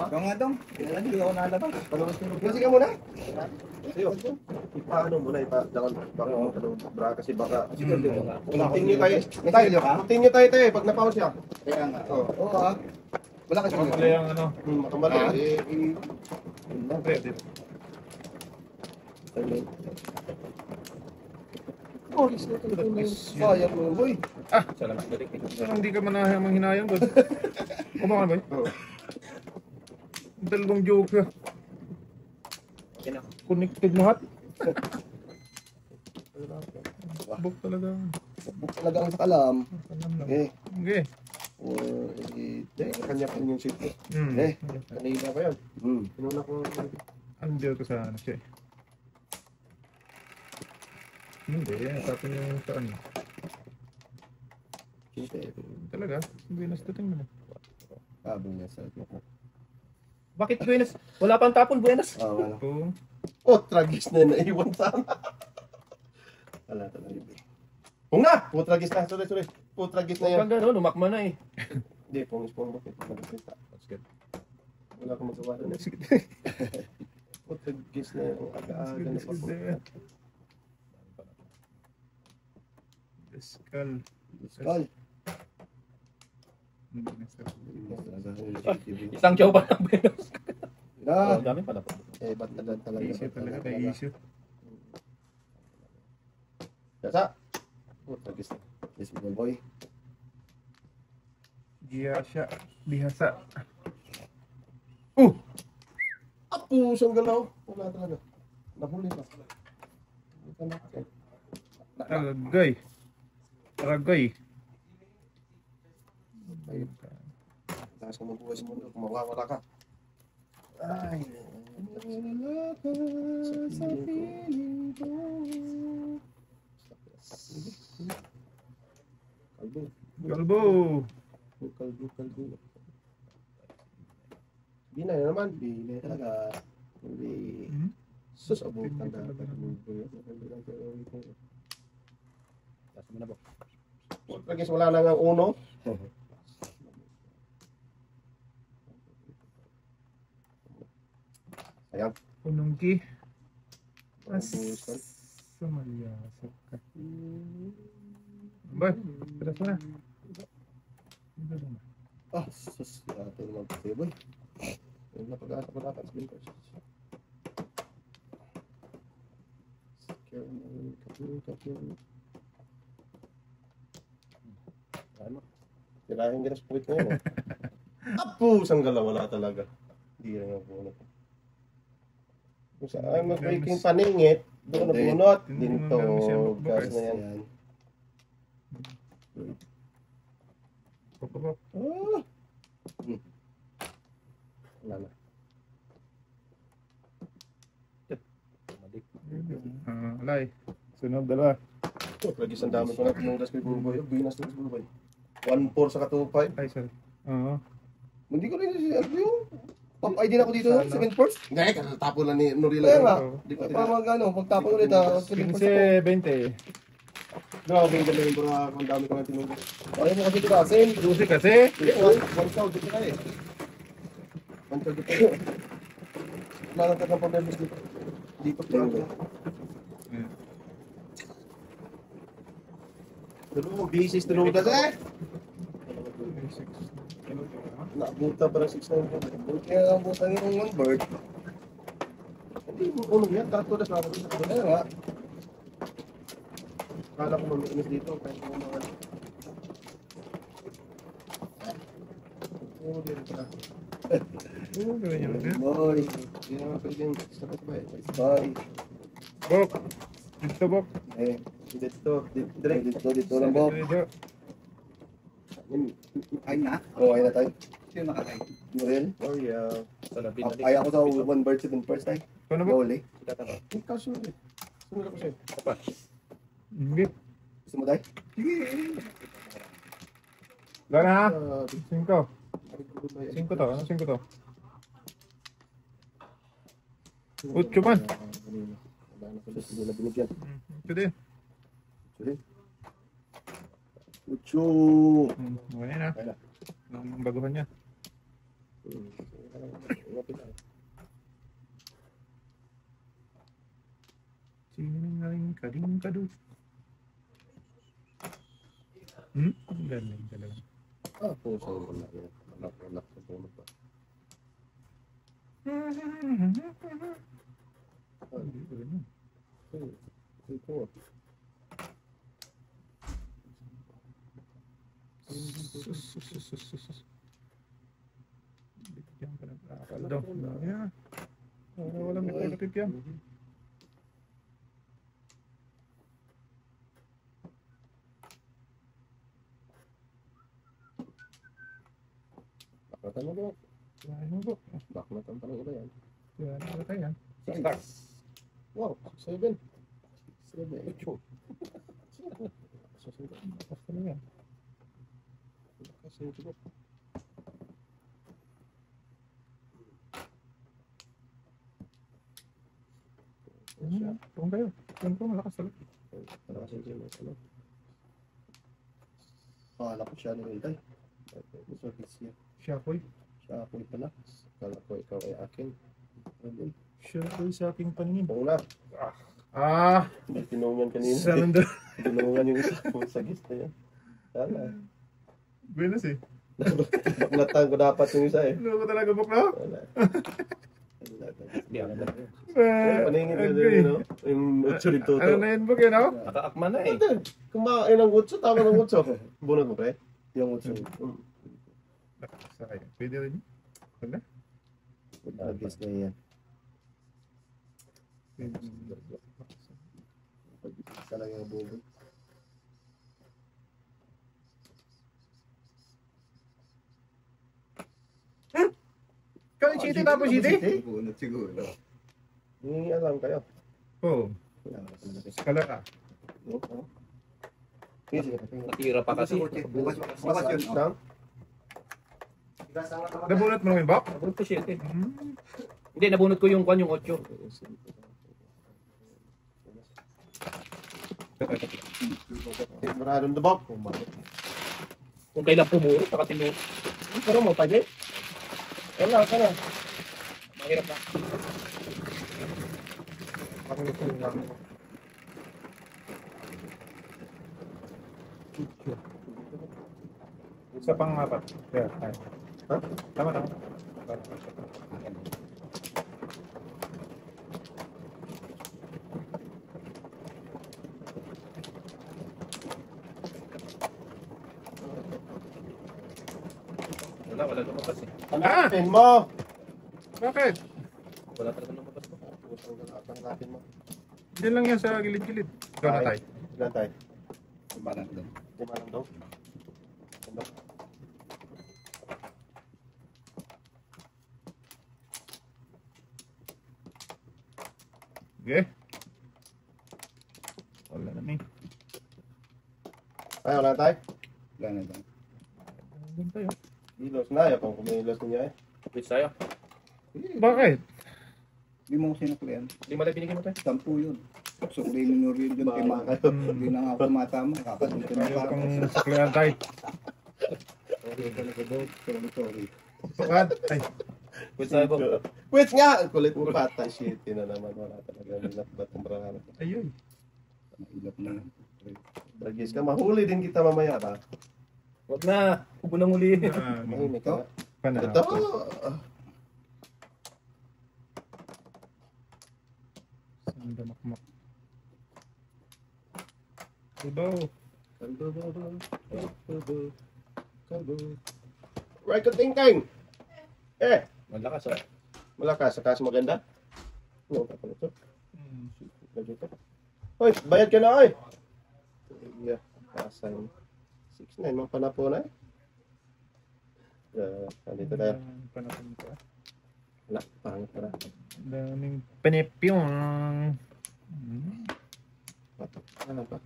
Ikaw nga dong. Hindi ako nalabas. Kasi ka muna. Sa'yo. Ipaano muna, ipa-down. Baka bra kasi baka. Continue tayo. Continue tayo tayo pag na-pause siya. Kaya nga. Oo ha. Wala kasi. Makamali ang ano. Makamali. Sayang mo, boy. Ah, salamat balik. Hindi ka manahang manghinayang doon. Kumakan ba? Oo. Dalawang joke ka. Connected lahat. Buk talaga. Buk talaga ang sakalam. Alam lang. Okay. Okay. Kanya pa yung seat ko. Kanina pa yun. Pinuna ko. Andiyan ko sa ano siya eh. Hindi, tapos yung sa ano. Talaga? Buenas dating mo na. Buenas. Bakit Buenas? Wala pang tapon, Buenas. Wala. Oo. Oh, tragis na naiwan sana. Wala talaga. Kung na! Putragis na. Sorry. Putragis na yan. Pag gano'n, lumakma na eh. Hindi, pong bakit. That's good. Wala akong magawa doon. Putragis na yung aga-aga na pa po. Deskal. Skull. Isang chow pa ng Buenas. Na. Ang dami pala po. Ba't na talaga? Issue talaga, may issue. Yasa! Putragis na. Yes, boy. Giyasya. Bihasa. Apo, siyang galaw. Wala talaga. Nahuli pa. Aragay. Aragay. Lakas ka mabuhay sa mundo. Kung mawawala ka. Ay. Sa piling ko. Galbo. Kalbo. Binay na naman. Binay talaga. Hindi. Sus, abutan na. Tapos mo na po. Lagis wala na nga uno. Ayan. Punungki. Abusan. Sumalyasap ka. Boy, pedas mo na. Sus. Ito naman kasi, boy. Napag-ata ko dapat sa binkos. Ano? Tirahin ka na sa puwit ngayon. Apo! Isang galaw, wala talaga. Hindi na nga punot. Kung saan mag-breaking paningit, doon na punot. Dinto. Gas na yan. Pop. Wala na. Alay. Sunod, dalawa. Lagi ang dami ko na tinunggas kay Buboy. Binas na si Buboy. 1-4 sa 2-5. Ay, sorry. Oo. Hindi ko rin si ano yung top ID na ako dito, 7 first. Hindi, tapon na ni Norila. Kaya nga, para mag-ano, pagtapon ulit 7 first ako. 15, 20. Grabe yung galing ko na ang dami ko na tinunggas. Ayaw mo kasi tirasin. Lusi kasi. One sound dito na eh. One sound dito. Wala nang tagang problemas dito. Dito pa ako. Dalo, basis tinunggas eh. Naabuta para 6-9 po. Kaya ang buta yung one bird. Hindi mo unong yan. Kato na sa akin. Kaya nga. Kala ko mamiinis dito. Kahit mo mga... Oo, dito ka. Oo, gawin niyo na. Boy. Hindi naman pwedeng sakit ba eh. Boy. Bok. Dito, Bok. Dito. Dito lang, Bob. Dito. Ay na? Oo, ayun na tayo. Sino nakatay? Noel? Oh yeah. Salabin na Ay ako sa one bird 7 first tayo. Ano, Bok? Bawal eh. Ikaw sunod eh. Sunod ako sa'yo. Hindi. Gusto mo tayo? Wala na ha? 5. 5 to. Ano 5 to? Utso man. Wala na pala siguro na binigyan. Ito din. Ucho! Okay na. Ang baguhan niya. Sinungaling ka doon. Galing talaga. Puso ko na yan. Anak sa puno pa. Ito. Bigyan ka ng akal daw. Yeah. Walang nagkakatip yan. Baknatan mo ba? Ano ba? Baknatan pa ng iba yan. Yan, ano tayo yan? Wow, 7. 7. Basta na yan. Kung kayo. Kung ko, malakas talaga. Akala ko siya nilintay. Siya ko'y. Siya ako pala. Kala ko ikaw ay akin. Siya ko'y sa aking paningin. Oo na. Hindi tinungan kanina. Salanda. Tinungan yung isa ko sa gis na yan. Sana. Buenas eh. Baknatan ko dapat yung isa eh. Ano ko talaga bukla? Wala. Hindi ako na. Paningin na din, no? Yung 8 dito. Ano na yun buk yun, no? Nakaakma na eh. Kumain ng 8, tama ng 8. Bunot mo, pre? Yung utso. Sakay. Pwede rin yun. Wala? Agis na yan. Talaga yung bubo. Kaya chiti tapos chiti? Bunot siguro. Hindi alam kayo. Oo. Kala ka. Natira pa kasi. Bukas yun. Sam? Nabunot mo naman, Bak? Nabunot ko 7. Hindi, nabunot ko yung 8. Maraming dabak. Kung kailan pumuro, saka tinuro. Pero mo, pwede. Wala ka na. Mahirap na. Sa pang-apat. Yeah, Ha? tama, tama. Wala lumabas eh. Hanapin mo! Bakit? Wala talaga lumabas ko. Hanapin mo. Diyan lang yan sa gilid-gilid. Ikaw na tayo. Ilan tayo? Balang doon. 5 lang daw. Okay. Wala na eh. Ay, wala tayo. Wala na doon. Doon tayo. Ilos na. Ayaw pang kumilos niya eh. Wait tayo. Bakit? Hindi mo ko sinuklian. 5 lang binigyan mo tayo. 10 yun. Suklin nyo rin dun kay Maka. Hindi na nga ako tumatama. Kakaduntin na Ayaw pa. pang saklihan tayo. Sorry. Tukad. Ay, Wait tayo, Bob. Wait nga! Ang kulit mo patay. Shit, na naman. Wala talaga. Minat-bat ang barang. ayun. Ilap na. Bagis ka. Mahuli din kita mamaya ba? Wag na. Huwag mo nang uli. Mahimik ka. Panahon. Ito. Sanda makmak. Ibaw. Right ka tingkang! Eh! Malakas ah. Malakas. Sakas maganda. No, kapag ito. Hoy, bayad ka na, oy! Yeah, kasan. 6-9, mga panapo na eh. Nandito tayo. Panahon ka. Wala, pangit ka na. Daming panipyong. Ano ba?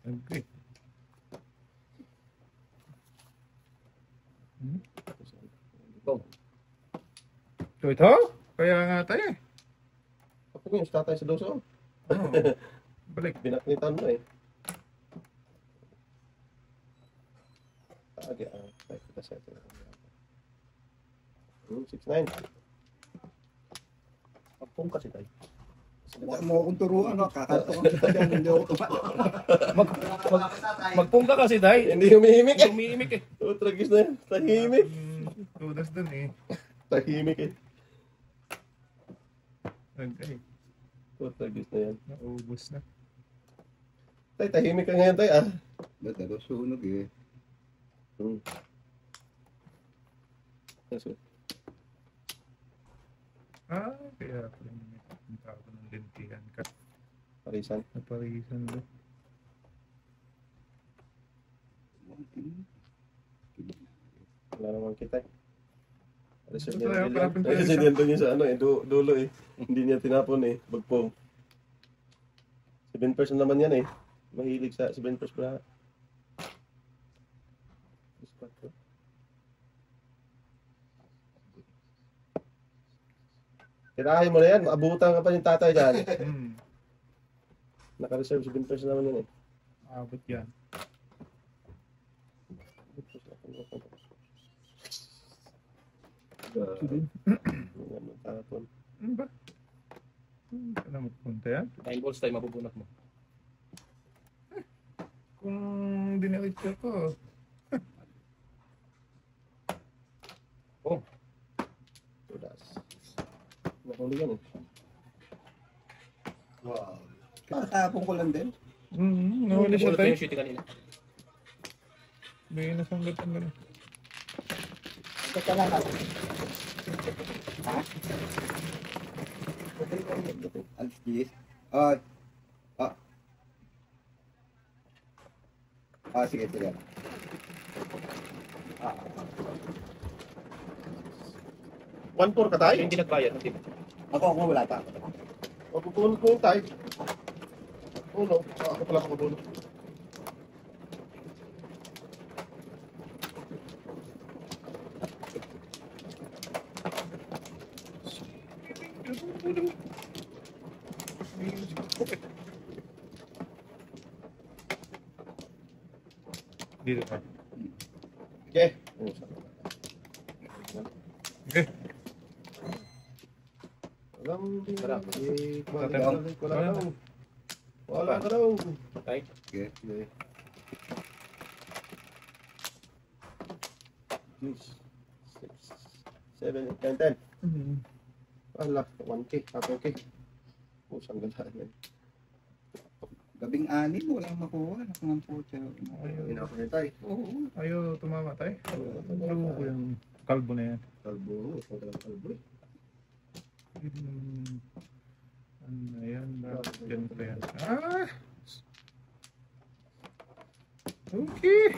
Okay. Go. So ito? Kaya nga tayo eh. Kapag yung tatay sa doso, Oh. Balik. binaknitan mo eh. Tayo kita sa ito. 6-9. Magpong kasi tayo. Huwag mo akong turuan, no? Kakanto kita dyan, hindi ako tumato. Magpong ka kasi tayo. Hindi humihimik eh. Umiimik eh. Tragis na yan. Tahimik. Tudas dun eh. Tahimik eh. Okay. Tragis na yan. Naubos na. Tay, tahimik ka ngayon tay ah. Ba't ano, sunog eh. Kaya pala may punta ako ng lintihan ka. Parisan. Naparisan doon. Wala naman kita eh. Ito tayo, parang Residente niya sa ano eh, dulo eh. Hindi niya tinapon eh, bagpong. 7% naman yan eh. Mahilig sa 7% pa. Tirahin mo na yan, abutan ka pa yung tatay dyan. Naka-reserve 7% naman yan eh. Abot yan. Ano ba? Saan na magpunta yan? 9 balls tayo, mabubunot mo. Kung diniretso ko. Oh. Nakuli yan eh. Wow. Kakatapon ko lang din. Nahuli siya Bunot ko tayo. yung shooting kanina. May nasanggat ang gano'n. Ito ka lang ako. Alis Gis. Sige, sige. 1-4 ka tayo? Yung hindi nagbayad. Hindi. Ako wala pa. Pagpupulot mo yung tayo. Uno, ako pala makabulot. Dito pa. Okay. Okay. Wala ka daw. Tayo. Okay. 7, 8, 10. Ala, 1K, 1K. Pusang ganda yan. Gabing anin, walang makuha. Nakang po siya. Inakunin tayo. Oo. Ayaw tumama tayo. Ano ko yung kalbo na yan? Kalbo, kalbo. Ano na yan? Yan pa yan. Okay.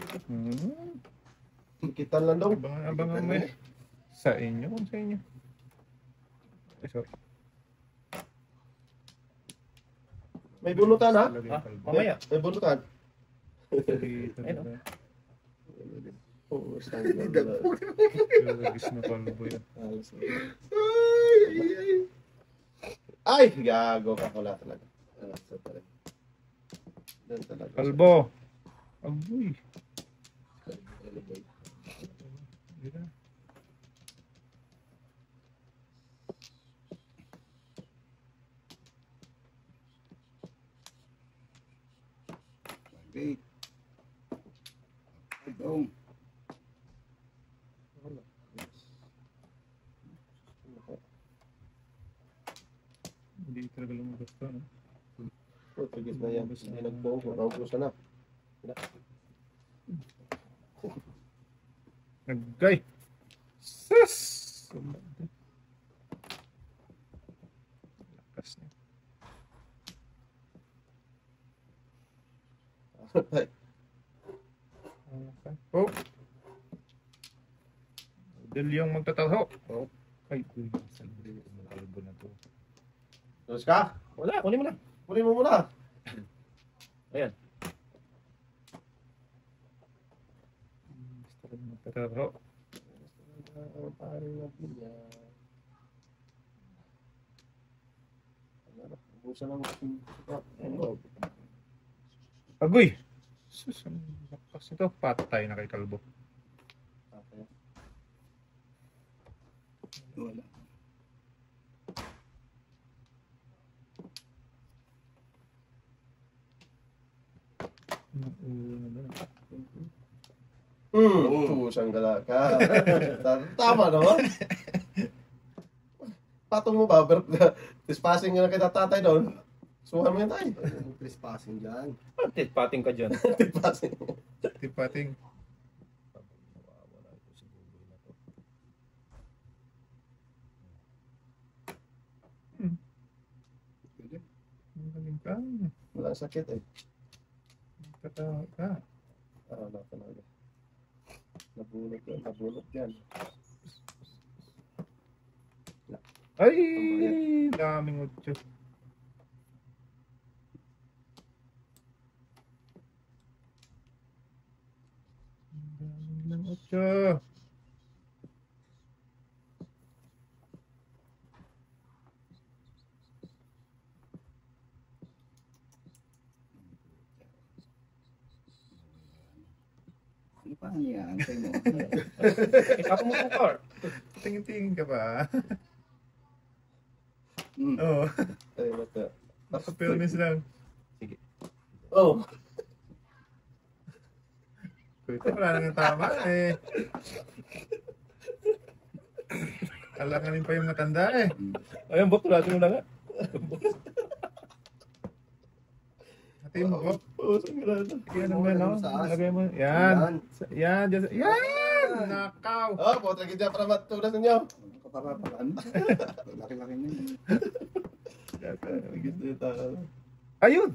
Kita lang daw. Abangan mo eh. Sa inyo? Kung sa inyo? Sorry. May bunutan ha? Mamaya. May bunutan. Ayun. Oo, standard. Lagis na kalbo yan. Ay, gago ka pala talaga. Kalbo. Agoy. Wait. Dong. Hindi talaga lumabas to, no? Portuguese na yan. Hindi nagbuo. Naubusan na. Naggay. Sus! Lakas niya. Okay. Oh! Dahil yung magtatalho. Oh. Ay, uy. Salbri. Kalbo na to. Terus ka? Wala, kunin mo na. Kunin mo muna. Ayan. Gusto ko magtatalho. Ubusan ng Agoy! Sus, ang lakas nito. Patay na kay Kalbo. Wala. Pusang gala ka. Tama naman. Patong mo ba? Trespassing nga na kita tatay doon. Suhan mo yan tayo. Trespassing dyan. Pating ka dyan. Trespassing. Tipating. Magaling ka. Wala sakit eh. Katawa ka. Wala talaga. Nabulot yan. Nabulot yan. Ay! Daming utyo. Daming lang utyo. Ano pa ang iaantay mo? Ikaw mo itong car. Tingin-tingin ka ba? Hmm. Oo. Ay, mata. Nakapilmis lang. Oh! Ito wala nang tama eh. Alanganin pa yung matanda eh. Ayun, Bok, tulatin mo na nga. Hatiin mo po. Pusang gala na. Yan naman no. Lagay mo. Yan. Yan. Yan. Nakaw. Oh, putra kita para matulas ninyo. Kaparapalaan. Laki-laki na yun. Gusto yung tao. Ayun.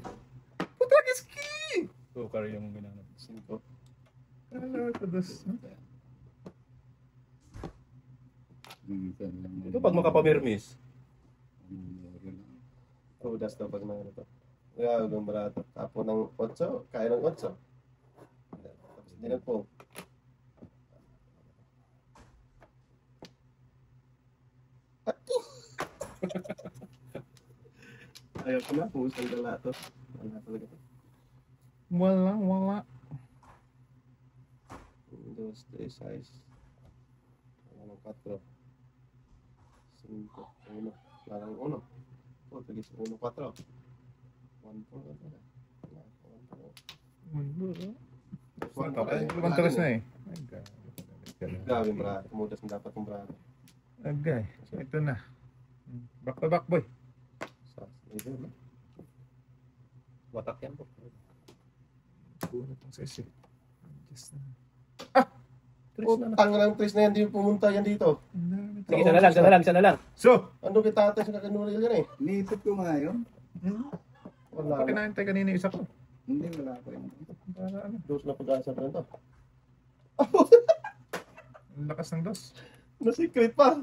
Putra kiski. So, car yung ginanap. 5. Ito Ito pag makapamirmis. Tudas daw pag na ito. Kaya yung barato. Tapo ng 8, kaya ng 8. Tapos hindi na po. Ayaw ko na, pusang gala to. Wala talaga to. Wala. 1, 2, 3, 6. Wala ng 4. 5, 1. Wala ng 1. Oh, tagis 1, 4. 1, 4. Mantalas na eh. Ay, Grabe yung brato. Tumudas na dapat yung brato. agay. So, ito na. Back to back, boy. Ito na. Watak yan, Bok. Bunot ang sesi. Just na. Tanga lang Tris na yan, di pumunta yan dito. Sige, isa na lang. So, Ano kita tatay sa kakanuril yan eh? Niipit ko nga yun. Wala na. kinahintay kanina yung isa ko. Hindi, wala pa yun. Para ano? Dos na pag-asa pa rin to. Ang lakas ng dos. Na secret pa.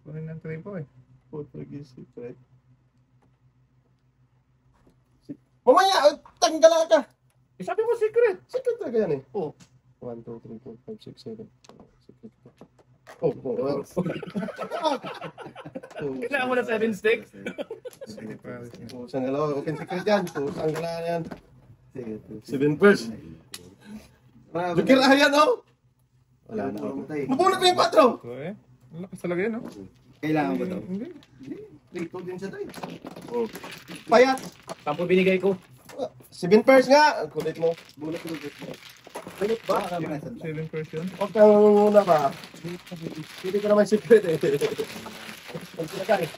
Kunin ng tripo eh. Portuguese secret. Mamaya, tanggala ka. Sabi mo secret. Secret talaga yan eh. Oh. 1, 2, 3, 4, 5, 6, 7. Secret pa. Oh. Kailangan mo na 7 sticks. Sige, pare. Pusang galaw. Open secret yan. Pusang gala yan. Sige. 7 first. Jukir ayan oh. Wala na ako. Mabunot mo yung patro. So eh. Ang lakas talaga yun, no? Kailangan ba ito? Hindi. Ito din siya tayo. Payat. 10 binigay ko. 7 first nga. Ang kulit mo. Bulak ko dito. Kulit ba? Yun ang sanda. 7 version. Huwag kang muna ba? Hindi ko naman secret eh. Ang sinagay.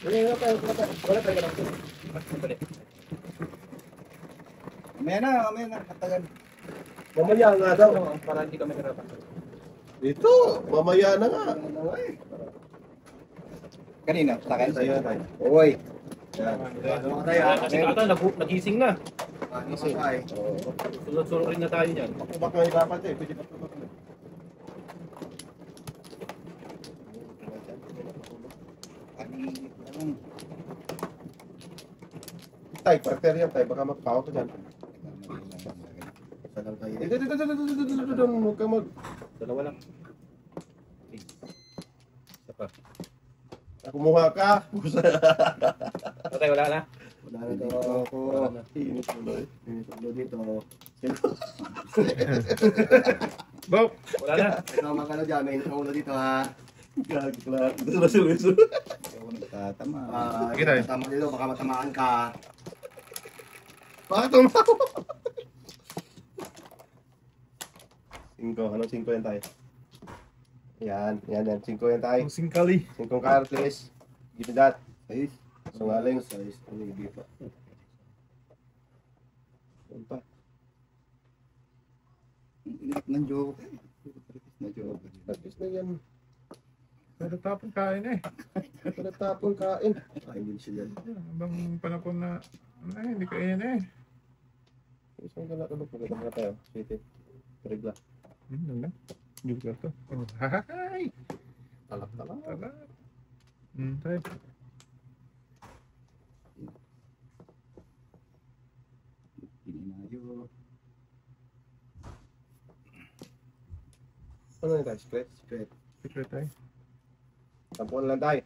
Wala tayo. Mamaya na. Katagal. Mamaya nga daw. Para hindi kami hirapan. Dito. Mamaya na nga. Kanina, sa akin. Sa'yo na tayo. Oy. Kasi ata, nagising na. Sunod-sunod rin na tayo niyan. Makubak nga yung dapat eh. Pwede pa tubak na. Tay, partner yan tay. Baka magpaw ka dyan. Salang tayo. Dito. Huwag kang mag... Dalawa lang. Isa pa. Kumuha ka. Okay, wala na. Wala na daw ako. Init mo eh. Tulo dito. Bok! Wala na. Ikaw magkano dyan, may ulo dito ha. Gagi pala. Ito na si Luis. Hindi ako nagtatama. Sige tayo. Tama nilo, baka matamaan ka. Bakit tumawa? 5. Anong 5 yan tayo? Yan. 5 yan tayo. Ang singkali. 5 cards, please. Give me that. Ayos. Sungaling. Ayos. Ano yung pa? Yan pa. Ang init ng joke. Na joke. At least na yan. Pero tapon kain eh. Pagkatapon kain. Kain din sila. Habang panahon na, hindi kain eh. Isang gala ka ba? Maganda na tayo. City. Regla. Ano? Joker to. Oh, hahay! Talak. Tala. Tayo. Pininayo. Ano na tayo? Secret? Secret tayo. Tampuan lang tayo.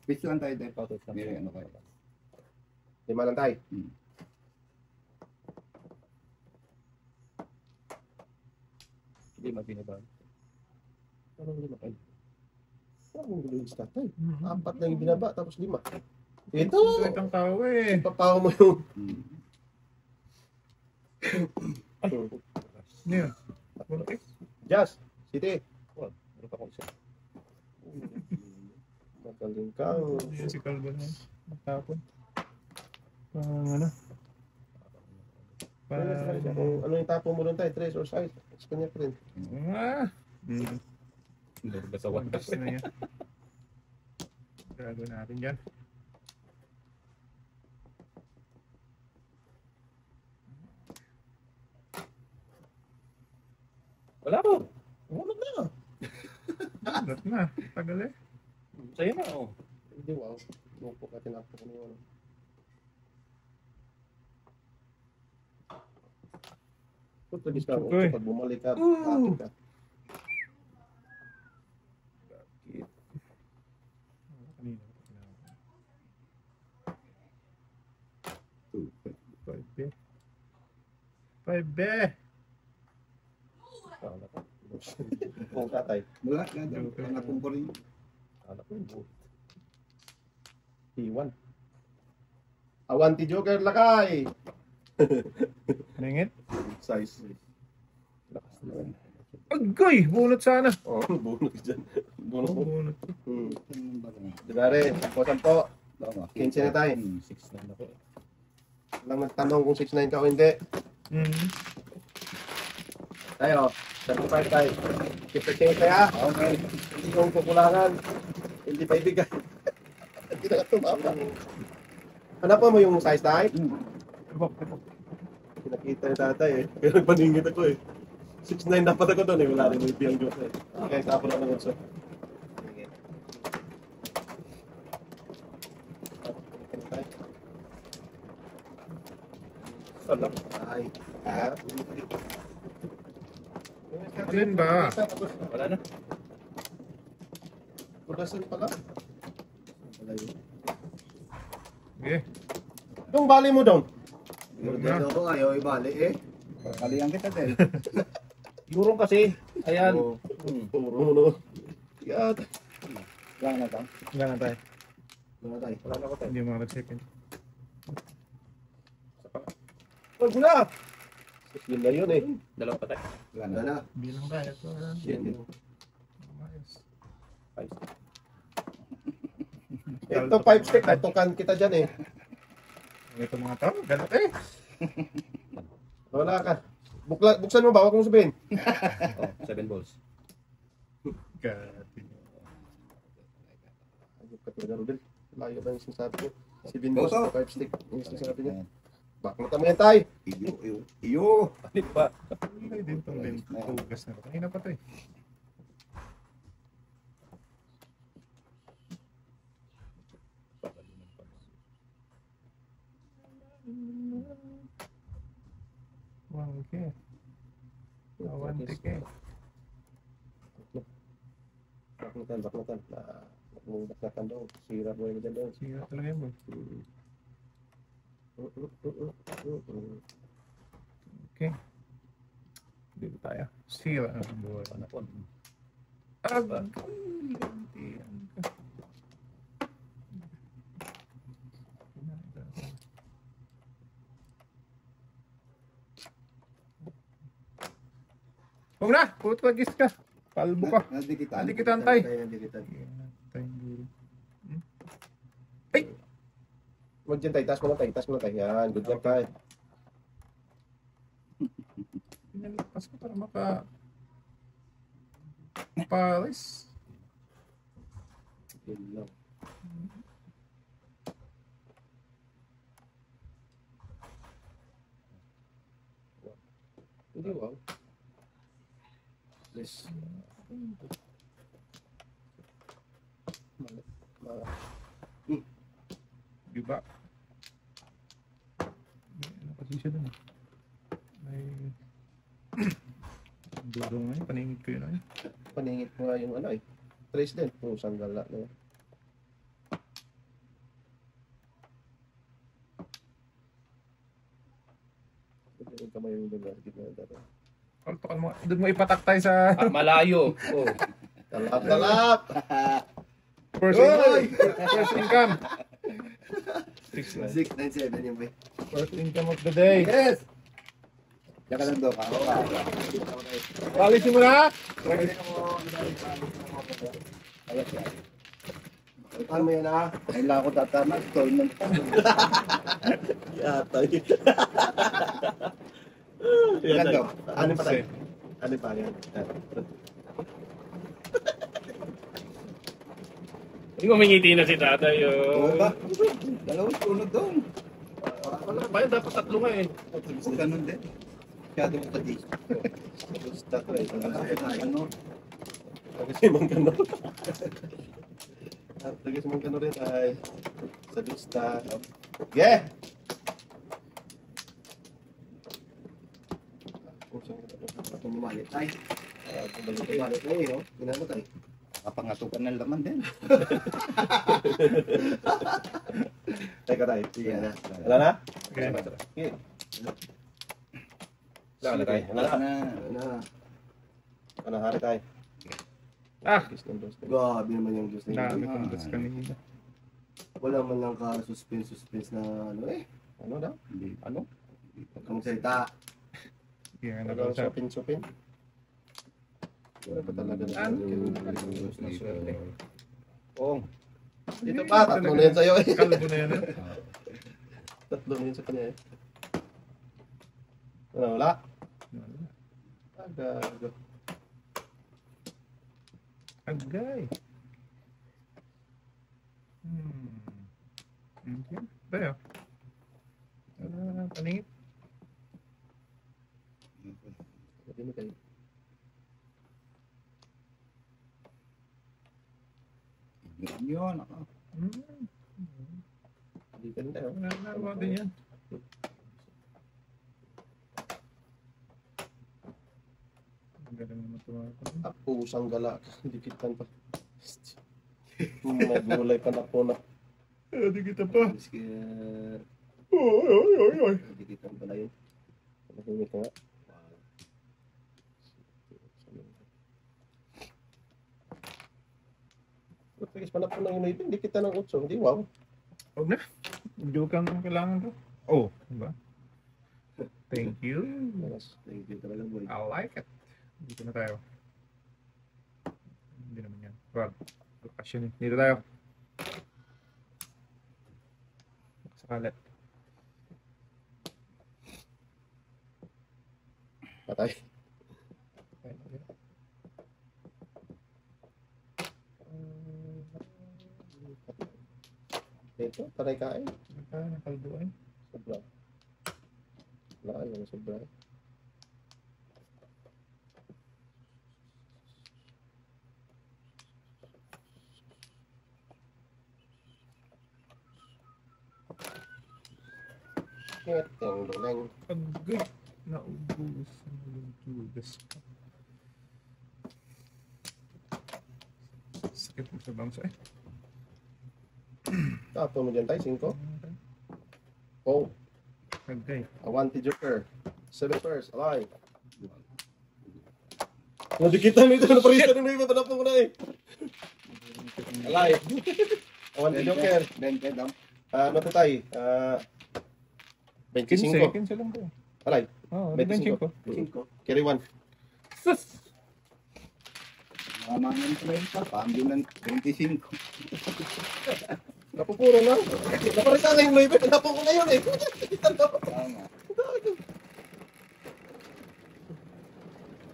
Pwesto lang tayo dahil may ano kayo. 5 lang tayo. Lima binaba. Anong 5 kayo? Anong gulo yung stat tayo? 4 lang yung binaba, tapos 5. Ito! Secret ang tao eh. Papaw mo yung... Ano yun? Buntik? Jazz! City! Meron pa akong isa. Magaling ka. Yan si Calvo na yun. Tapon. Pang ano? Kung ano yung tapo mo doon tayo, 3 or size. Kanya pa rin. Ah! Basta one. Basta na yan. Gagawin natin yan. Wala ko. Hulog na. Lahat na. Tagal eh. Sa'yo na, oh. Hindi, wow. Lupo ka, tinapo ko na yun. Puto, dis ka. Tutoy. Pag bumalik ka, akin ka. Kanina. 5B. 5B! Kala ko. Kung tatay. Wala. Pangatong ko rin. Kala ko yung buhit. Iwan. Awanti Joker lakay! Nangit? Size. Lakas na yan. Agoy! Bunot sana. Oh, bunot dyan. Bunot mo. Bunot. Dinare, sampo. Tama. 15 na tayo. 6 na ako. Lang nagtanong kung 6'9 ka o hindi. Tayo, 35 tayo. Keep the change tayo. Okay. Hindi yung kukulangan. Hindi pa ibigay. Hindi na tumama. Hanapan mo yung size tayo? Pinakita ni tatay eh. Kaya nagpaningit ako eh. 6'9 dapat ako doon eh. Wala rin yung piyang joke eh. Kaya tapon ako ng utso. Wala. Ay. Alin ba? Wala na. Pudasan pala. Wala yun. Okay. Yung bali mo doon. Pero dito ko ayaw ibali eh. Kalihan kita din. Yurong kasi. Ayan. Oo. Puro mo naman. Yan. Lang na tang. Wala na tayo. Wala tayo. Wala na ako tayo. Hindi mo second. Wag na! Yun na yun eh. Dalawa pa tayo. Wala Wala na. na. Bilang kaya ito. Yan. Ayos. Ito 5 stick. Natukan kita dyan eh. Ito mga tao. Galat eh. Wala ka. Buksan mo ba? Huwag mong sabihin. Oh, 7 balls. Galat. Ayok ka talaga, Ruben. Layo ba yung sinasabi ko? 7 Boso. balls, 5 stick. Yung sinasabi niya. Bak mo tama yan tayo. Iyo. Alip pa. Ay, din tong din. Tugas na. Kanina pa to eh. Wangke. Awante ke. Baknatan. Baknatan daw. Sira mo yung dyan daw. Sira talaga yun, boy. Okay. Dito tayo. Sira ang buhay. Panapon. Huwag na, putagis ka. Kalbo ka. Nadikitan. Hindi kita antay. Nadikitan. Ay! Huwag dyan tayo, taas mo lang tayo, taas mo lang tayo. Yan, good job tayo. Pinalapas ko para mapalis. Yun lang. Hindi, wow. Yes. Diba? Ano kasi siya dun? May... Dudo nga yun, paningit ko yun. Paningit mo nga yung ano eh. Trace din. Pusang gala na yun. Yung kamay yung lugar. Gitna yung dati. Kaltokan mo. Doon mo ipataktay sa... Malayo. Oh. Talap, talap! First income. First income. 697 yung bay. First income of the day. Yes! Diyan ka lang daw. Ako ka. Palisin mo na! Paano mo yan ah? Ayun lang ako tatama. Installment pa. Yatay. Ilan daw? Ano pa tayo? Ano pa yan? Hindi ko mangiti na si tatay. Oo ba? Dalawang sunod doon. Wala ba yun? Dapat tatlo nga eh. Huwag ganun din. Masyado mo pati. Ano? Tagasi mong gano'n. Tagasi mong gano'n rin ay sa lista. Yeah! Ako mumalit ay. Balik Mumalit na eh, oh. Ginano tayo. Kapangasukan ng laman din. Teka tayo. Sige na. Wala na? Okay. Okay. Wala na tayo. Wala na. Ano na. Ano hari tayo? Ah! Grabe naman yung Diyos na Dami yun. kong gas kanina. Wala man lang ka-suspense na ano eh. Ano daw? Ano? Huwag kang salita. Sige nga Ano nag-usap. supin-supin? Wala pa talaga na. Diyos na swerte. Oo. Dito pa, tatlo na yan sa'yo eh. Kalbo na yan eh. Tatlo na yun sa kanya eh. Ano, wala? Agago. Agay. Okay. Tayo. Paningit. Sabi mo kayo. Yun. Hindi ka na yun. Nalawa din yan. Ang galing naman tumakot. Pusang gala. Dikitan pa. May gulay pa na po na. Di kita pa. Maski, Oy. dikitan pala yun. Mahimik nga. Pagkakis pa na po na yun ito. Hindi kita ng 8. Hindi wow. Huwag na. Hindi kang kailangan to. Oh, diba? Thank you. Thank you talaga boy. I like it. Dito na tayo. Hindi naman yan. Wag. Location eh. Dito tayo. Sakalat. Patay. Ito, taray kain. Nakalduan. Sobra. Wala, yung sobra. Keteng doleng. Agay. Naubos. Nalutugas pa. Sakit mo sa bangsa eh. Tapo mo dyan tayo, 5. Oh, Agay. I want the joker. 7 first, alive. Nadikitan nito na parisa ng iba panapong ko na eh. Alay. Awan ka Joker. 20 daw. Ano to tayo? 25. 15 lang po. Alay. Oo, 25. 25. Carry 1. Sus! Mga mangan 30, paambi ng 25. Napupuro na. Naparisa na yung live. Panapong ko na yun eh. Tama.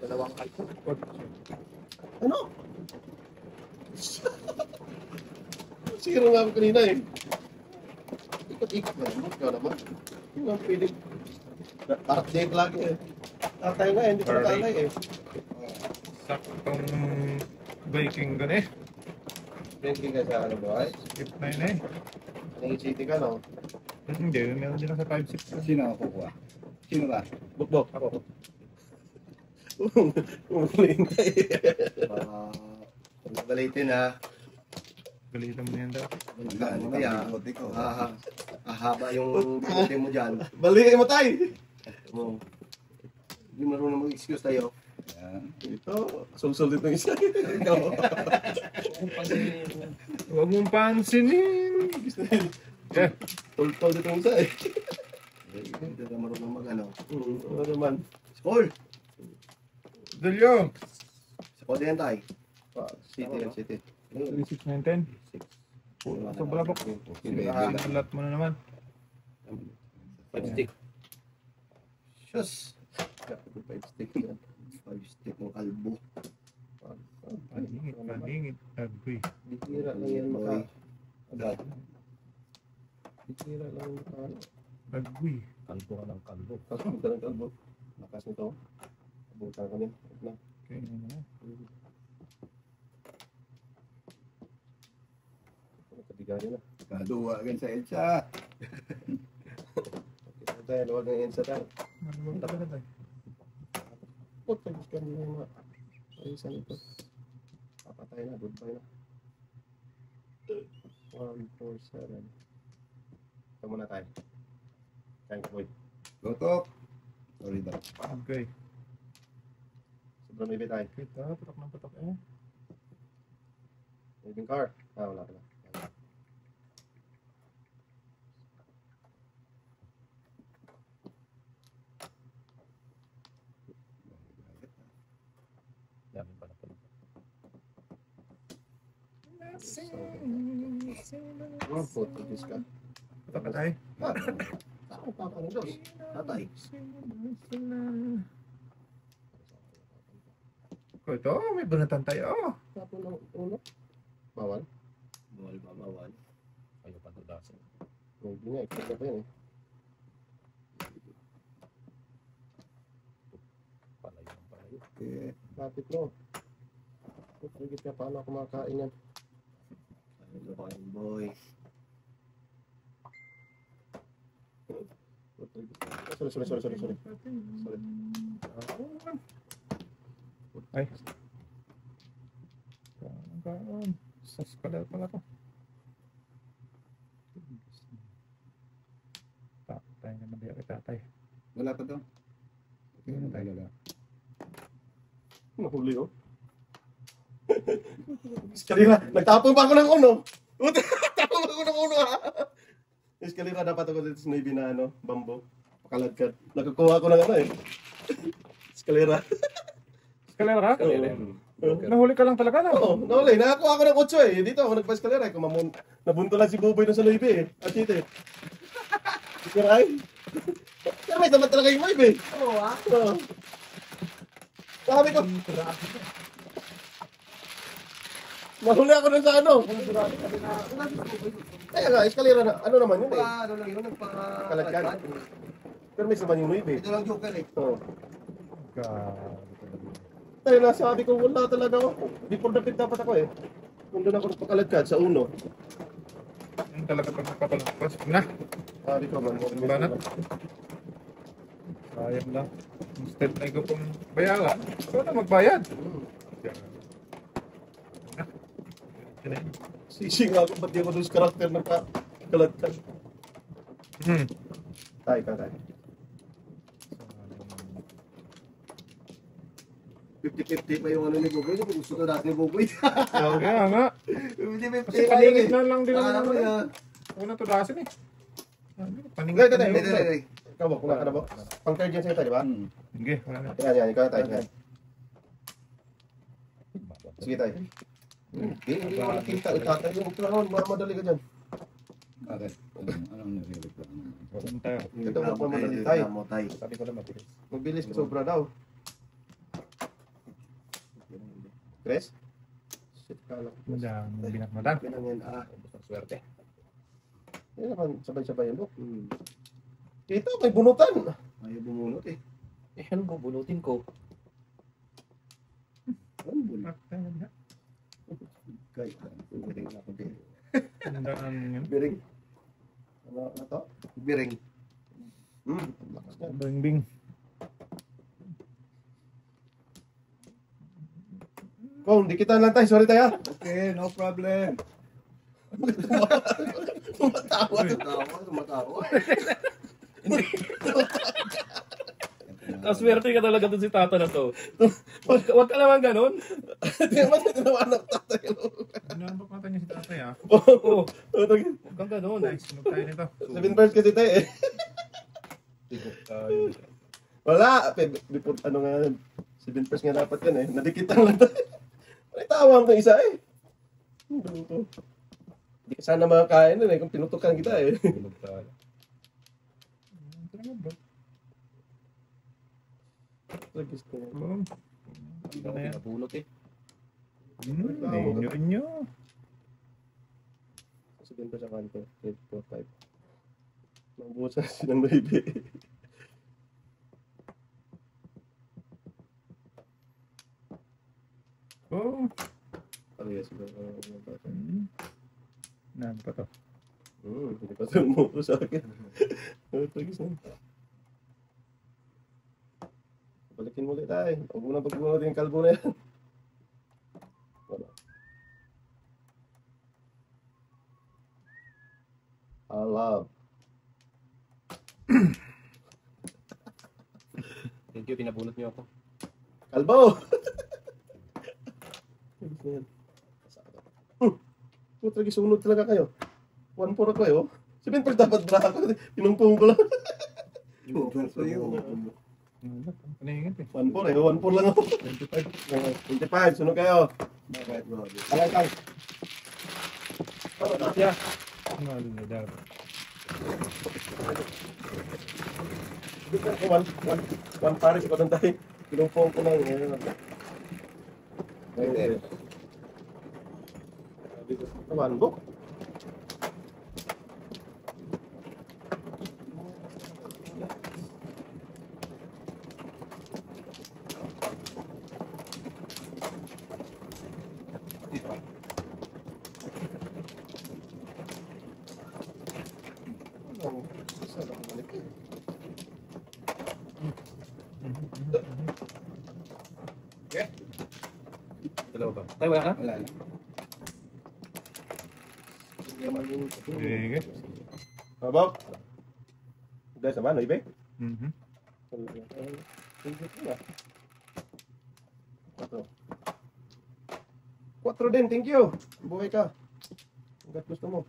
Dalawang kalpo. Ano? Zero nga ako kanina eh. Ikot-ikot na naman. Ikaw naman. Hindi naman pwede. Update lagi eh. Tatay na eh. Hindi ko nakalay eh. Saktong baking gan eh. Thank ka sa ano ba? Skip na yun eh. Anong city ka no? Hindi, meron din ako sa 5-6. Sino ako kukuha? Sino ba? Bukbok. Ako. Umulintay. Balitin ha. Galitan mo yan daw. Magkano Kaya, kaya? Buti ko. Ahaba yung bigote mo dyan. Balikin mo tayo. Oh. Hindi marunong mag-excuse tayo. Yan. Ito. Sul-sul dito yung isa. Ikaw. Huwag mong pansinin. Eh, Sul-sul dito yung isa eh. Hindi ka marunong mag-ano. Ano naman? Score! Dulyo. Sa kode yan tayo. City yan, city. 36, 9, 10. Sobra po. Alat mo na naman. 5 stick. Shush! 5 stick yan. 5 stick ng kalbo. Paningit. Agoy. Bihira lang yan maka... Agad. Bihira lang yung maka... Agoy. Kalbo ka ng kalbo. Kalbo ka ng kalbo. Lakas nito. Abutan ka din. Okay, ano na. Kabigayo na. Kaduwa gan sa EDSA. Kita tayo, luwag ng EDSA tayo. Maluwag ka na tayo. Putang ka nila yung mga parisan ito. Papatay na, goodbye na. 1, 4, 7. Ito muna tayo. Thank you, boy. Tutok. Sorry daw. Okay. Sobrang may tayo. Kita, patok ng patok eh. Moving car. Wala ka na. Dami pala pala. Oh, photo this ka. Patok ka tayo. Saan pa ka na dos? Tatay. Oh, ito, may bunatan tayo. Oh. Tapo ng ulo. Bawal? Bawal ba, bawal. Ayaw pa tudasin. Hindi nga, ikot pa yun eh. Palayo ng palayo. Eh, Lapit mo. Pagkagit ka, paano ako makakain yan? Ano ba kayo, boy? Sorry. Ay. Kaon. Sas pala to. Tatay naman di ako tatay. wala pa daw. Tingnan mo talaga. Nahuli oh. Eskalera, nagtapon pa ako ng uno. Tapon ako ng uno ha. Eskalera, dapat ako dito sa Navy na ano, bambo. Pakalagkat. Nakakuha ako ng ano eh. Eskalera. Eskalera ka? Kalere. Nahuli ka lang talaga na. Oo, nahuli. Nakakuha ako ng 8 eh. Dito ako nagpa-eskalera eh. Nabunto lang si Buboy na sa Navy eh. At dito eh. Ikaray. Pero may damat talaga yung Navy eh. Oo ah. Oo. Sabi ko, mahuli ako dun sa ano. Kaya nga, eskalera na. Ano naman yun eh. Ano lang yun, Kalagyan. Pero may saman yung Navy. Ito lang joker eh. Oo. God. Kaya nasabi ko, wala talaga ako. Before the pit dapat ako eh. Kung doon ako nagpakalagkad sa uno. Yung talaga pag nakapalagpas. Na. Sabi ko, man. Banat. Sayang lang. Instead na ikaw pong bayaran. Ikaw na magbayad. Sising ako, ba't di ako doon sa karakter ng kalagkad? Tayo. 50 50-50 pa yung ano ni Buboy. Gusto to natin ni Buboy. Kaya nga. 50-50 Kasi tayo paningit eh. na lang din Akala ko naman. yan. Una to dasin eh. Paningit Hindi, na hindi, yun. hindi. Ikaw ba? Kuna ka na ba? Pang third yan sa'yo tayo, di ba? Sige, wala na. Yan. Ikaw na tayo. Yan. Sige tayo. Hindi mo nakita. Itatay mo. Madali ka dyan. Bakit? Anong nire-reklamo? Saan tayo? Ito mo madali tayo. Tamo tayo. Sabi ko na mabilis. Mabilis ka sobra daw. Chris? Shit, kala ko. Madang binatmatan. Pinangin Swerte. Yan naman, sabay-sabay yan. Ito, may bunutan. Ayaw bumunot eh. Eh, ano bubunutin ko? Ano bulo? Kahit Biring na ako din. Tandaan yun. Biring. Ano to? Biring. Lakas niya. Bing-bing. Kung, dikitan lang tayo. Sorry tayo. okay, no problem. Tumatawa. Swerte ka talaga dun si Tata na to. Wag ka naman ganun. Hindi naman tinawanan tatay. Ano ba niya si tatay ah? Oo. Huwag kang ganun. Nice. Sunog tayo nito. 7 birds kasi tayo eh. Wala. Before, ano nga, 7 birds nga dapat yan eh. Nadikitan lang tayo. May tawang ko isa eh. Hindi ka sana makakain nun eh kung pinutukan kita eh. Talaga bro. Gusto ko. Ano na yan? Nabulot eh. Inyo. 7 birds sa kanto. 8, 4, 5. Nabuhos na silang baby. Oh. Parehas ba? Nan pa to. Hindi pa ito umuto sa akin. Tagis na. Balikin mo ulit tayo. Huwag mo na pagbuno yung kalbo na yan. Wala. I love. Thank you, pinabulot niyo ako. Kalbo! Tagis na yan. Tagis sunod talaga kayo. 1-4 ako eh, oh. 7 per dapat bra ako. Pinumpung ko lang. Paningit eh. 1-4 eh. 1-4 lang ako. 25. Sunod kayo. Bakit, bro? Alay. Yeah. Ano na daw? One pares ko doon tayo. Pinumpung ko lang. Pwede. One book. Dalawa ba? Tayo, wala ka? Wala na. Sige. Bob. Guys, sama no ibe? Mhm. Quatro din, thank you. Buhay ka. Hanggat gusto mo.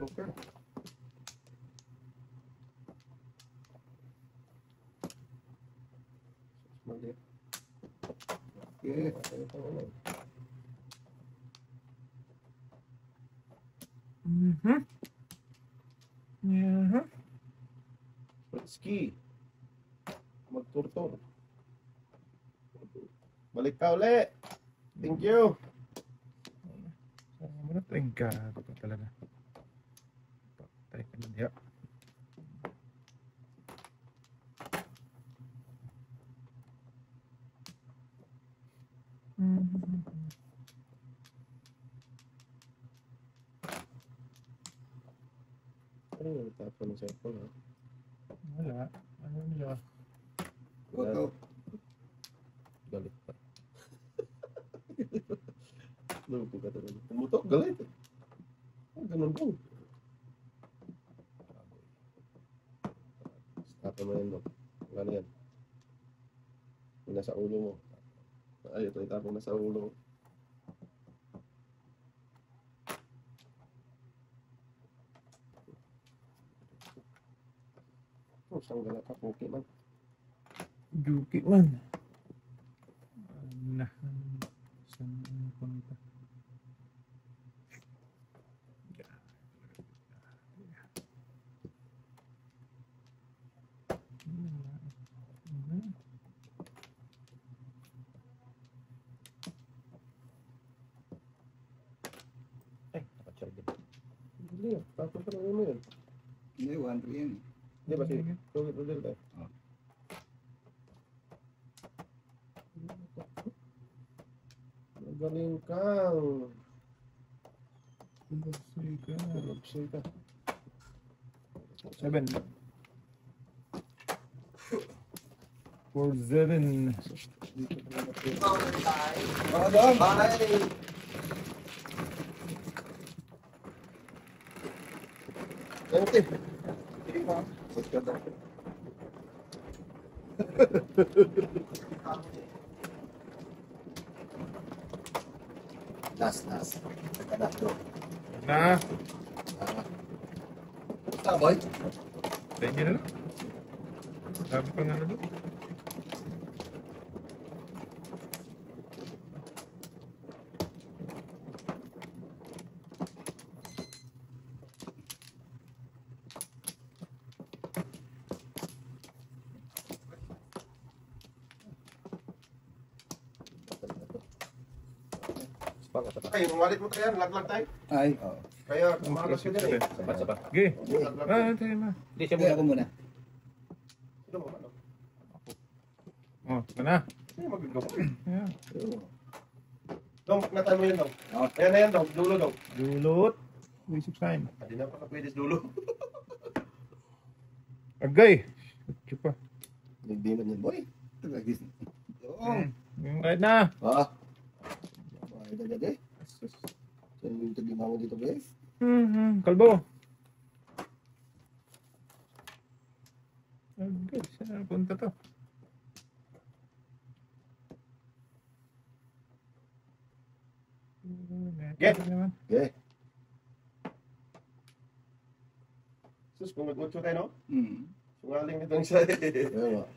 Sugar. Mali. Okay. Mhm. Yeah. Ski. Magturtor. Balik ka uli. Thank you. Ano na trengkado ka talaga. Patay ka na diya. Ano yung tapon ng cellphone ha? Wala. Ano nila? Oto. Galit pa. Lupo ka talaga. Tumutok, galit. Ah, ganun po. Tapos mo yan, no? Ano yan? Yung nasa ulo mo. Ay, ito itapon na sa ulo. Oh, saan gala ka? Okay man. Juki man. Nah, saan ang punta? Ay, nakacharge din. Hindi yan. Tapos ka lang mo yun. Hindi, 1-3 yan. Hindi ba si Tugit Udel tayo? Magaling kang. Tulog ka. 7. 4-7. Ente. Last. Nagkanak bro. Na, Taboy? tayo nyo na lang. Sabi pa nga na doon. Ay, mawalit mo tayo yan. Laglag tayo. Ay, Kaya, kumakas ka dyan eh. Sapat. Okay. Tayo na. Hindi siya Kaya muna. ako muna. Sino mo ano? Oh, ito na. Sino magagawa? Ayan. Dong, natan mo yun dong. Oo. Ayan na yan dong. Dulo dong. Dulot. 369. Hindi na pala pwede dulo. Agay. Shoot pa. Hindi man yan boy. Lagis. Oo. Yung right na. Ay, dagad eh. Saan yung tagima mo dito boy? Kalbo. Agay. Saan punta to? Get. Naman. Okay. Sus, kung mag-utso tayo no? Sungaling itong isa eh. Ayun ba?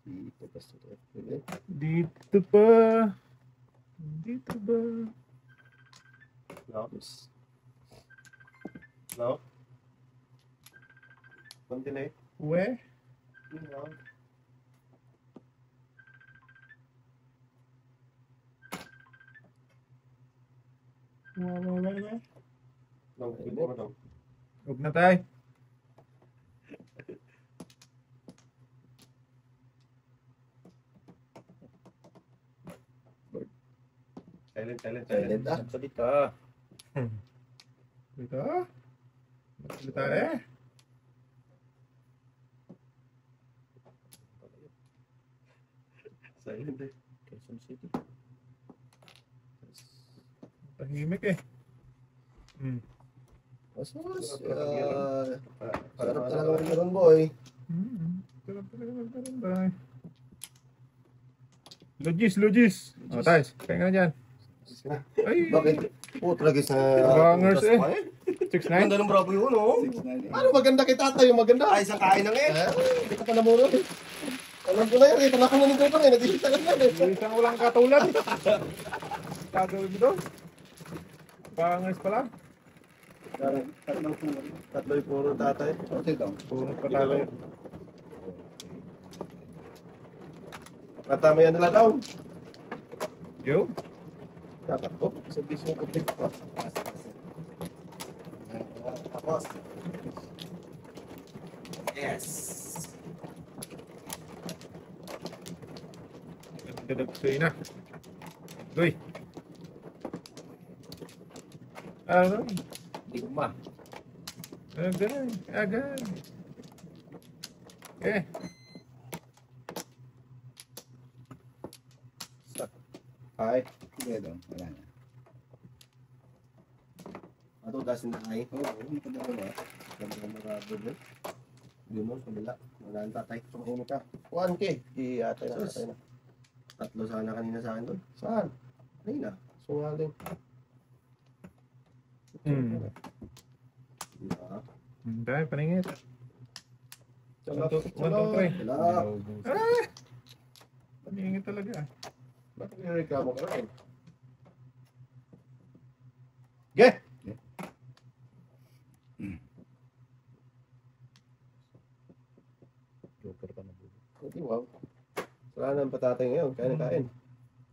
Dito pa sa ito. Dito pa. Dito ba? No? No? Continue. We? No. Dong, pwede mo dong. Huwag na tayo. Silent. Silent ah. Salita. Dito. Magsalita eh. Silent eh. Quezon City. Tahimik eh. Mas. Sarap talaga magkaroon boy. Sarap talaga magkaroon tayo. Logis. O, tayo. Kaya nga dyan. Ay. Bakit? Lagis na. Bangers eh. 6'9". Ganda ng bravo yun, oh. 6-9. Ano maganda kay tatay, yung maganda. Ay, isang kain ng Hindi ka pa namuro eh. Alam ko na yan, panakon na ng kupang eh. Nagkikita ka na eh. Isang walang katulad. Gagawin mo doon. Bangers pala. Tatlo yung puro tatay. Okay daw. Punot pa tayo. Katama yan nila daw. Yo. Dapat ko. Sa bisyo ko pick pa. Tapos. Yes. Dadagsoy na. Goy. Ano? Digma. Agad. Eh. Ay. Kaya daw. Wala na. Ato dasin na ay. Oo, nakadalawa. Marado din. Hindi mo, kabila. Magaan tatay. Sumahimik ka. 1K. Atay na. Tatlo sana kanina sa akin doon. Saan? Kanina. Sungaling. Dahil paningit. Salap. 1, 2, 3. Salap. Paningit talaga. Bakit nireklamo ka rin? Ge! Joker pa na. Hindi, wow. Sala na ang patatay ngayon. Kain na kain.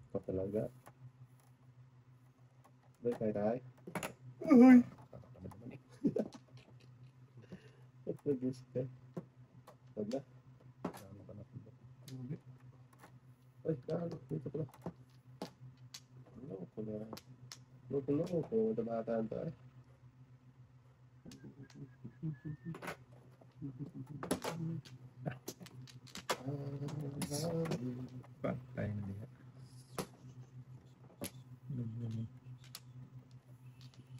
Ikaw talaga. Bay, kain tayo. Uy! Nag-guess ka. Wag na. Ay, kano. Dito pala. Ano pala? Loko. Matabataan tayo. Patay na diha.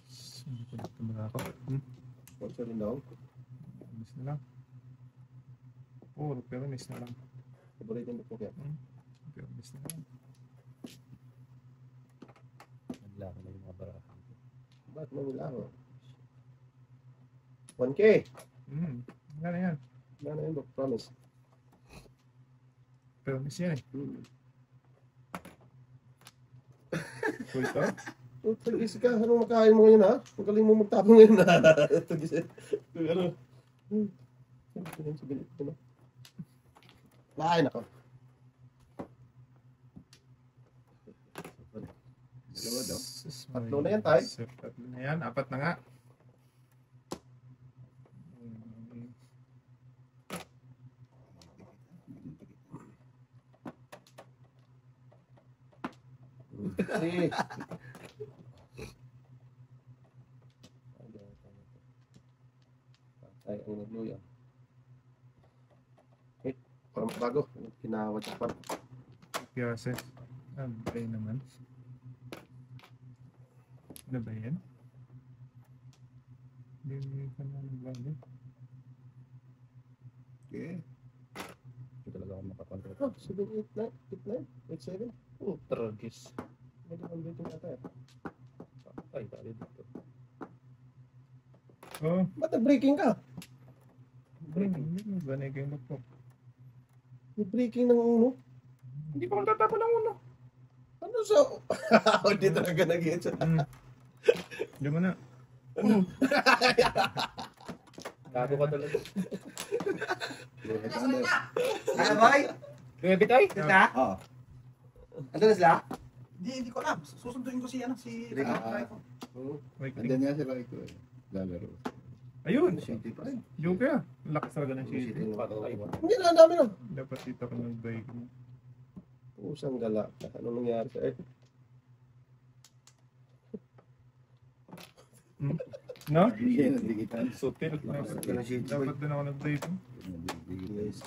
Sino ko dito ako? Sponsor rin daw. Miss na lang. Puro, pero miss na lang. Paborito mo po kaya. Pero miss na lang. Naglako na yung mga barahan. Ba't mo nila ako? 1K! Wala na yan. Wala na yun, Doc. Promise. Pero miss yan eh. Full to? Tagis ka. Anong makain mo ngayon, ha? Magaling mo magtapong ngayon, ha? Tagis. Ano? Lain ako. Dalawa daw. Tatlo na yan, tay. Tatlo na yan. 4 na nga. Si. Ay, ang nagluya. Eh, parang bago. Kinawat sa pan. Piyasa. Abay naman. Ano ba yan? Hindi ka na nagbago. Okay. Hindi talaga ako makakontrol. Oh, 7, 8, 9, 8, 9, 8, 7. Oh, Tragis. medyo ang dito yata eh. Ay, dali dito. Oh, Ba't nag-breaking ka? hindi ba na yung laptop? Nag-breaking ng uno? Hindi pa akong tatapon ng uno. Ano sa... Hindi talaga nag-get siya. Hindi mo na. Gago ka talaga. Ano, boy? Bebe tayo? Sila? Oo. Ano na sila? Hindi ko alam. Susunduin ko si Rico. Wait, Andyan nga sila ito eh. Lalaro. ayun! City pa rin. Joker. Lakas talaga ng shit. Hindi na, ang dami na. Dapat dito ka nag-break. Pusang gala. Ano nangyari sa eh? No? Hindi yan, digital. Sutil. Dapat ka ng shit. Dapat din ako nag-break. Yes.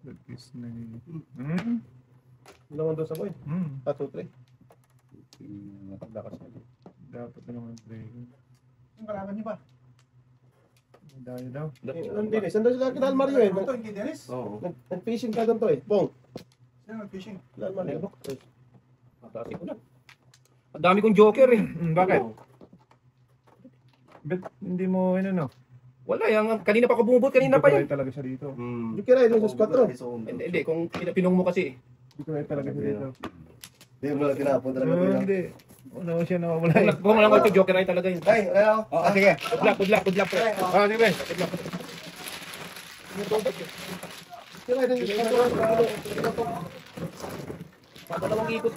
Lagkis na yun. Ilang daw sa boy? 1, 2, 3. Lakas na. Dapat din ako nag-break. Yung kalaban niyo ba? Dahil daw. Ano din eh? Saan daw sila kinal Mario eh? Ito, hindi Dennis. Oo. Nag-fishing ka doon to eh. Bong. Sino nag-fishing? Kinal Mario. Matasi ko na. Ang dami kong joker eh. Bakit? Ba't hindi mo no? Wala yan. Kanina pa ako bumubot. Kanina pa yan. talaga siya dito. Hindi kira doon sa squad ro. Hindi. Kung pinong mo kasi eh. Hindi ko talaga siya dito. Hindi mo lang tinapon talaga. Hindi. Una siya nawawala. Kung lang ako joker ay talaga yun. Ay, ano? Oo, sige. Good luck. Pre. Sige. Kira doon sa squad ro. Dalawang ikot.